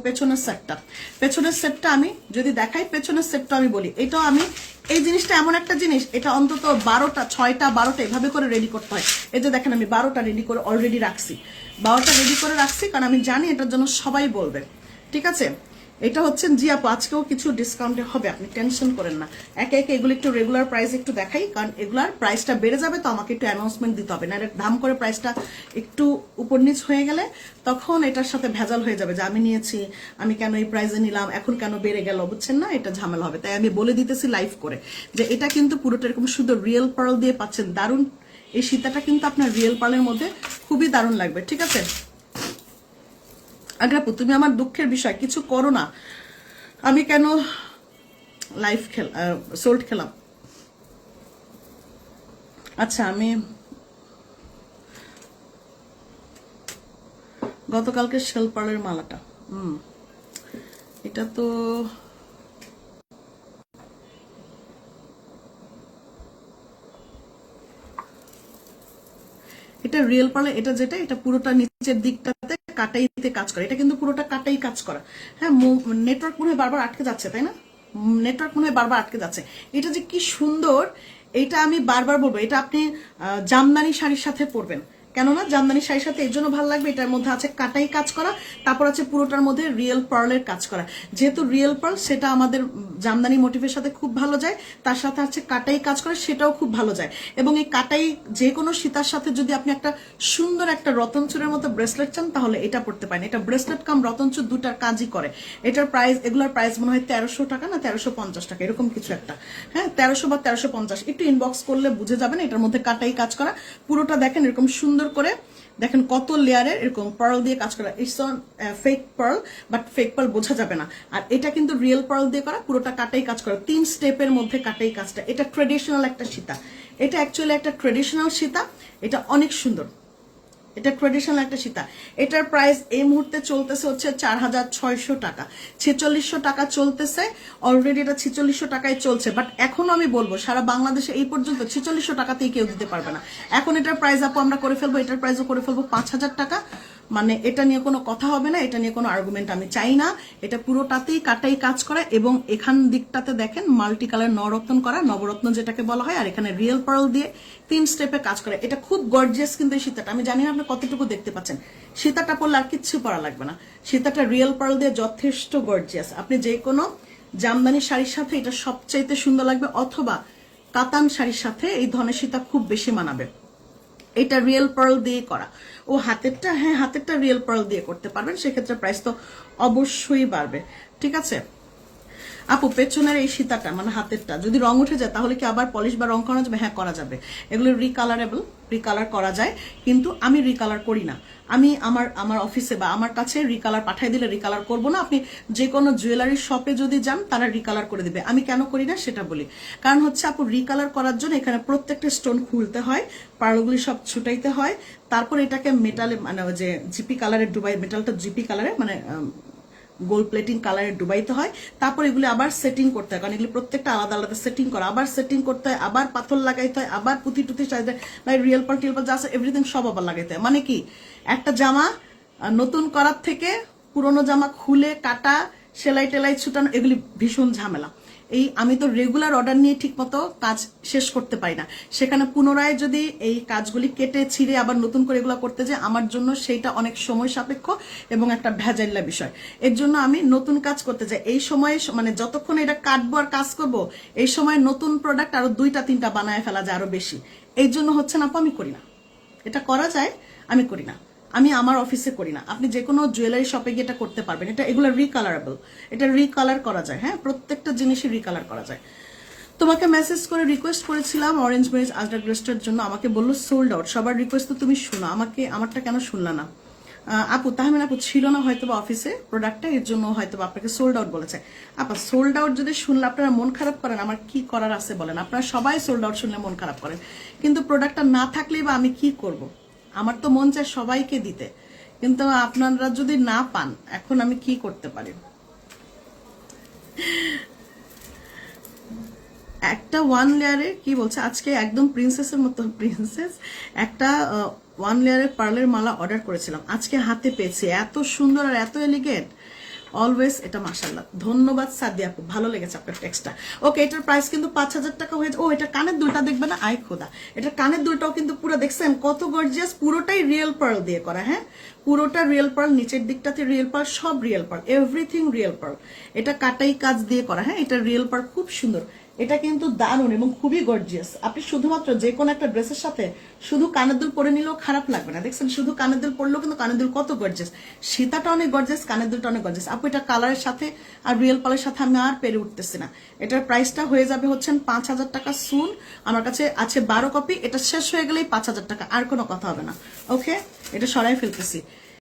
পেছনের সেটটা আমি যদি দেখাই, পেছনের সেটটা আমি বলি, এটাও আমি এই জিনিসটা এমন একটা জিনিস, এটা অন্তত 12টা 6টা 12টা এভাবে করে রেডি করতে হয়। এই যে দেখেন আমি 12টা রেডি করে অলরেডি রাখছি, 12টা রেডি করে রাখছি, কারণ আমি জানি এটার জন্য সবাই বলবে। ঠিক আছে, এটা হচ্ছেন জি আপু, আজকেও কিছু ডিসকাউন্টে হবে, আপনি টেনশন করেন না। একে একে এগুলো একটু রেগুলার প্রাইস একটু দেখাই, কারণ এগুলার প্রাইসটা বেড়ে যাবে, তো আমাকে একটু অ্যানাউন্সমেন্ট দিতে হবে, না দাম করে প্রাইসটা একটু উপর নিচ হয়ে গেলে তখন এটার সাথে ভেজাল হয়ে যাবে যে আমি নিয়েছি, আমি কেন এই প্রাইসে নিলাম, এখন কেন বেড়ে গেল, বুঝছেন না, এটা ঝামেলা হবে। তাই আমি বলে দিতেছি লাইভ করে যে এটা কিন্তু পুরোটা এরকম শুধু রিয়েল পার্ল দিয়ে পাচ্ছেন, দারুণ। এই সীতাটা কিন্তু আপনার রিয়েল পার্লের মধ্যে খুবই দারুণ লাগবে। ঠিক আছে আগ্রাপু, তুমি আমার দুঃখের বিষয়, কিছু করো না, আমি কেন লাইফ সোল্ড খেলাম। আচ্ছা, আমি গতকালকে শেল পার্লের মালাটা, এটা তো এটা রিয়েল পার্লে, এটা যেটা, এটা পুরোটা নিচের দিকটাতে কাটাইতে কাজ করে, এটা কিন্তু পুরোটা কাটাই কাজ করা। হ্যাঁ, নেটওয়ার্ক মনে হয় বারবার আটকে যাচ্ছে, তাই না? নেটওয়ার্ক মনে হয় বারবার আটকে যাচ্ছে। এটা যে কি সুন্দর, এটা আমি বারবার বলবো, এটা আপনি জামদানি শাড়ির সাথে পরবেন। কেননা জামদানি শাড়ির সাথে এর জন্য ভালো লাগবে, এটার মধ্যে আছে কাটাই কাজ করা, তারপর আছে পুরোটার মধ্যে রিয়েল পার্লের কাজ করা। যেহেতু রিয়েল পার্ল সেটা আমাদের জামদানি মোটিভের সাথে খুব ভালো যায়, তার সাথে আছে কাটাই কাজ করে, সেটাও খুব ভালো যায়। এবং এই কাটাই যে কোনো সীতার সাথে যদি আপনি একটা সুন্দর একটা রতনচুরের মতো ব্রেসলেট চান, তাহলে এটা পড়তে পারেন। এটা ব্রেসলেট কাম রতনচুর দুটার কাজই করে। এটার প্রাইস, এগুলোর প্রাইস মনে হয় 1300 টাকা না 1350 টাকা, এরকম কিছু একটা। হ্যাঁ, 1300 বা 1350, একটু ইনবক্স করলে বুঝে যাবেন। এটার মধ্যে কাটাই কাজ করা, পুরোটা দেখেন এরকম সুন্দর করে, দেখেন কত লেয়ারের এরকম পার্ল দিয়ে কাজ করা। It's on fake pearl, but fake pearl বোঝা যাবে না। আর এটা কিন্তু রিয়েল পার্ল দিয়ে করা, পুরোটা কাটাই কাজ করা, 3 স্টেপের মধ্যে কাটাই কাজটা। এটা ট্রেডিশনাল একটা সীতা, এটা অ্যাকচুয়ালি একটা ট্রেডিশনাল সীতা, এটা অনেক সুন্দর, এটা ট্রেডিশনাল একটা সীতা। এটার প্রাইস এই মুহূর্তে চলতেছে হচ্ছে 4600 টাকা, 4600 টাকা চলতেছে অলরেডি, এটা 4600 টাকায় চলছে। বাট এখনো আমি বলবো সারা বাংলাদেশে এই পর্যন্ত 4600 টাকাতেই কেউ দিতে পারবে না। এখন এটার প্রাইস আপু আমরা করে ফেলবো, এটার প্রাইসও করে ফেলবো 5000 টাকা। মানে এটা নিয়ে কোনো কথা হবে না, এটা নিয়ে কোনো আর্গুমেন্ট আমি চাই না। এটা পুরোটাতেই কাটাই কাজ করা, এবং এখান দিকটাতে দেখেন মাল্টি কালার নরত্ন করা, নবরত্ন যেটাকে বলা হয়, আর এখানে রিয়েল পার্ল দিয়ে 3 স্টেপে কাজ করে। এটা খুব গর্জিয়াস কিন্তু এই সীতাটা, আমি জানি না আপনি কতটুকু দেখতে পাচ্ছেন। সীতাটা পরলে আর কিচ্ছু পরা লাগবে না, সীতাটা রিয়েল পার্ল দিয়ে যথেষ্ট গর্জিয়াস। আপনি যে কোনো জামদানি শাড়ির সাথে এটা সবচাইতে সুন্দর লাগবে, অথবা কাতান শাড়ির সাথে এই ধরনের সীতা খুব বেশি মানাবে। এটা রিয়েল পার্ল দিয়ে করা। ও হাতেরটা, হ্যাঁ হাতেরটা রিয়েল পার্ল দিয়ে করতে পারবেন, সেক্ষেত্রে প্রাইস তো অবশ্যই বাড়বে। ঠিক আছে আপু, পেছনের এই সীতাটা মানে হাতেরটা যদি রং উঠে যায় তাহলে কি আবার পলিশ বা রং করা যাবে? হ্যাঁ করা যাবে, এগুলো রিকালারেবল, রিকালার করা যায়। কিন্তু আমি রিকালার করি না, আমি আমার অফিসে বা আমার কাছে রিকালার পাঠিয়ে দিলে রিকালার করব না। আপনি যে কোনো জুয়েলারি শপে যদি যান তারা রিকালার করে দিবে। আমি কেন করি না সেটা বলি, কারণ হচ্ছে আপু রিকালার করার জন্য এখানে প্রত্যেকটা স্টোন খুলতে হয়, পার্লগুলি সব ছুটাইতে হয়, তারপর এটাকে মেটালে মানে যে জিপি কালারের ডুবাই, মেটালটা জিপি কালারে মানে গোল্ড প্লেটিং কালারে ডুবাইতে হয়, তারপর এগুলি আবার সেটিং করতে হয়, কারণ এগুলি প্রত্যেকটা আলাদা আলাদা সেটিং করা, আবার সেটিং করতে হয়, আবার পাথর লাগাইতে হয়, আবার পুঁতি টুতি চাইতে হয়, রিয়েল পার্ল টিয়েল পার্ল যা আছে এভরিথিং সব আবার লাগাইতে হয়। মানে কি, একটা জামা নতুন করার থেকে পুরোনো জামা খুলে কাটা, সেলাই টেলাই ছুটানো, এগুলি ভীষণ ঝামেলা। এই আমি তো রেগুলার অর্ডার নিয়ে ঠিক মতো কাজ শেষ করতে পারি না, সেখানে পুনরায় যদি এই কাজগুলি কেটে ছিঁড়ে আবার নতুন করে এগুলো করতে যাই, আমার জন্য সেইটা অনেক সময় সাপেক্ষ এবং একটা ভেজাইলা বিষয়। এর জন্য আমি নতুন কাজ করতে যাই, এই সময়ে মানে যতক্ষণ এটা কাটবো আর কাজ করব, এই সময় নতুন প্রোডাক্ট আরো 2টা 3টা বানায় ফেলা যায় আরো বেশি। এই জন্য হচ্ছে না, আমি করি না। এটা করা যায়, আমি করি না, আমি আমার অফিসে করি না। আপনি যে কোনো জুয়েলারি শপে গিয়ে এটা করতে পারবেন, এটা এগুলো রিকালারেবল, এটা রিকালার করা যায়। হ্যাঁ, প্রত্যেকটা জিনিসই রিকালার করা যায়। তোমাকে মেসেজ করে রিকোয়েস্ট করেছিলাম অরেঞ্জ মেরিজ আজরা গ্রেস্টের জন্য, আমাকে বললো সোল্ড আউট। সবার রিকোয়েস্ট তো তুমি শোনো, আমাকে আমারটা কেন শুনলা না? আপু তাহমিনা আপু ছিল না হয়তো বা অফিসে প্রোডাক্টটা, এর জন্য হয়তো আপনাকে সোল্ড আউট বলেছে। আপা সোল্ড আউট যদি শুনলে আপনারা মন খারাপ করেন, আমার কি করার আছে বলেন? আপনারা সবাই সোল্ড আউট শুনলে মন খারাপ করেন, কিন্তু প্রোডাক্টটা না থাকলেই বা আমি কি করব? আমার তো মন চায় সবাইকে দিতে, কিন্তু আপনারা যদি না পান, এখন আমি কি করতে পারি? একটা ওয়ান লেয়ারে কি বলছে আজকে একদম প্রিন্সেসের মতো, প্রিন্সেস একটা ওয়ান লেয়ারের পার্লের মালা অর্ডার করেছিলাম, আজকে হাতে পেয়েছি, এত সুন্দর আর এত এলিগেন্ট। অলওয়েজ এটা মাশাআল্লাহ। ধন্যবাদ সাদিয়া আপু, ভালো লেগেছে আপনার টেক্সটটা। ওকে, এটার প্রাইস কিন্তু 5,000 টাকা হয়েছে। ও, এটা কানের দুলটা দেখবে না, আয় খোদা, এটা কানের দুলটাও কিন্তু পুরো দেখছেন কত গর্জিয়াস, পুরোটাই রিয়েল পার্ল দিয়ে করা। হ্যাঁ, পুরোটা রিয়েল পার্ল, নিচের দিকটাতে রিয়েল পার্ল, সব real pearl, everything real pearl. এটা কাটাই কাজ দিয়ে করা। হ্যাঁ, এটা রিয়েল পার্ল, খুব সুন্দর। এটা কিন্তু দারুণ এবং খুবই গর্জিয়াস। আপনি শুধুমাত্র যে কোনো একটা ড্রেসের সাথে শুধু কানের দুল পরে নিলেও খারাপ লাগবে না। দেখছেন, শুধু কানের দুল পরলেও কিন্তু কানের দুল কত গর্জিয়াস। সীতাটা অনেক গর্জিয়াস, কানের দুলটা অনেক গর্জিয়াস। আপু, এটা কালারের সাথে আর রিয়েল পালের সাথে আমি আর পেরে উঠতেছি না। এটার প্রাইসটা হয়ে যাবে হচ্ছেন 5,000 টাকা সুন। আমার কাছে আছে 12 কপি, এটা শেষ হয়ে গেলেই 5,000 টাকা, আর কোনো কথা হবে না। ওকে, এটা সরাই ফেলতেছি।